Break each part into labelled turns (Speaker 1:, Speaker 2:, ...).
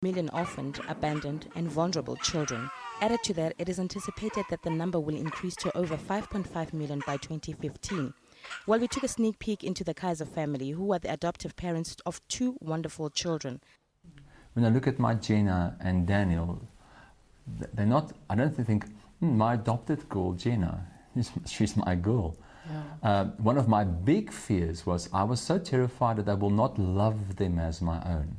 Speaker 1: million orphaned, abandoned, and vulnerable children. Added to that, it is anticipated that the number will increase to over 5.5 million by 2015. Well, we took a sneak peek into the Kaiser family, who are the adoptive parents of two wonderful children.
Speaker 2: When I look at my Jenna and Daniel, they're not, I don't think, my adopted girl, Jenna, she's my girl. Yeah. One of my big fears was I was so terrified that I will not love them as my own,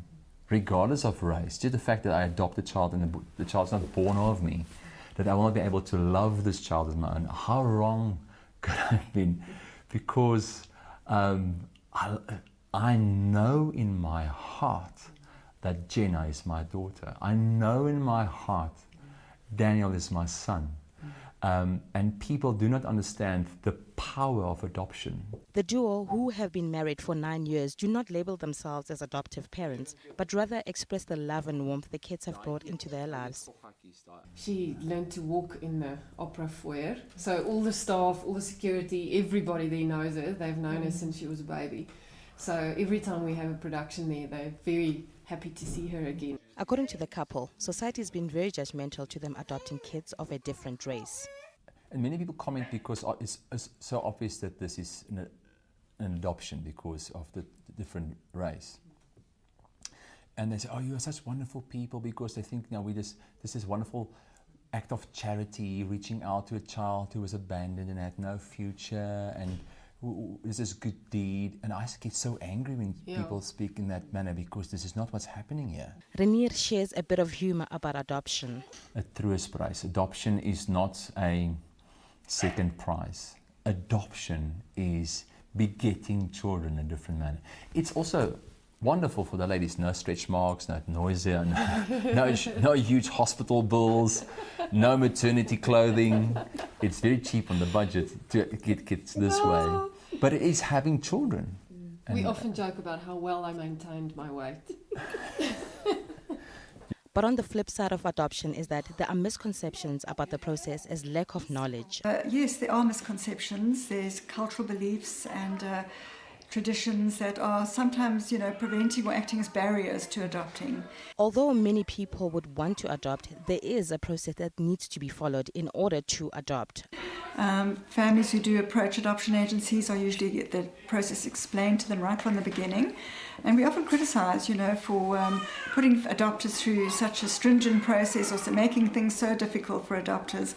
Speaker 2: regardless of race. Just the fact that I adopt a child and the child's not born of me, that I will not be able to love this child as my own. How wrong could I have been? Because I know in my heart that Jenna is my daughter. I know in my heart Daniel is my son. And people do not understand the power of adoption.
Speaker 1: The duo, who have been married for 9 years, do not label themselves as adoptive parents, but rather express the love and warmth the kids have brought into their lives.
Speaker 3: She learned to walk in the opera foyer. So all the staff, all the security, everybody there knows her. They've known her since she was a baby. So every time we have a production there, they're very happy to see her again.
Speaker 1: According to the couple, society has been very judgmental to them adopting kids of a different race.
Speaker 2: And many people comment because it's so obvious that this is an adoption because of the different race. And they say, oh, you are such wonderful people, because they think, now this is wonderful act of charity, reaching out to a child who was abandoned and had no future, and this is good deed. And I get so angry when people speak in that manner, because this is not what's happening here.
Speaker 1: Renier shares a bit of humor about adoption.
Speaker 2: A troostprys. Adoption is not a second prize. Adoption is begetting children in a different manner. It's also wonderful for the ladies. No stretch marks, no nausea, no huge hospital bills, no maternity clothing. It's very cheap on the budget to get kids this way. But it is having children.
Speaker 3: We often joke about how well I maintained my weight.
Speaker 1: But on the flip side of adoption is that there are misconceptions about the process as lack of knowledge.
Speaker 4: Yes, there are misconceptions. There's cultural beliefs and traditions that are sometimes, preventing or acting as barriers to adopting.
Speaker 1: Although many people would want to adopt, there is a process that needs to be followed in order to adopt.
Speaker 4: Families who do approach adoption agencies are usually get the process explained to them right from the beginning. And we often criticize, for putting adopters through such a stringent process, or making things so difficult for adopters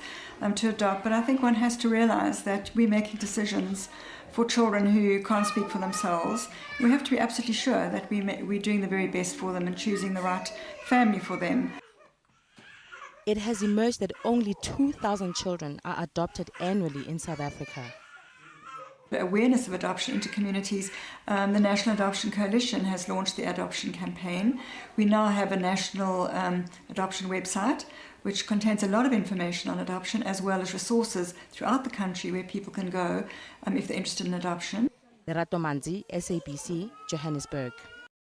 Speaker 4: to adopt. But I think one has to realize that we're making decisions for children who can't speak for themselves. We have to be absolutely sure that we're doing the very best for them and choosing the right family for them.
Speaker 1: It has emerged that only 2,000 children are adopted annually in South Africa.
Speaker 4: The awareness of adoption into communities, the National Adoption Coalition has launched the adoption campaign. We now have a national adoption website which contains a lot of information on adoption, as well as resources throughout the country where people can go if they're interested in adoption.
Speaker 1: Lerato Manzi, SABC, Johannesburg.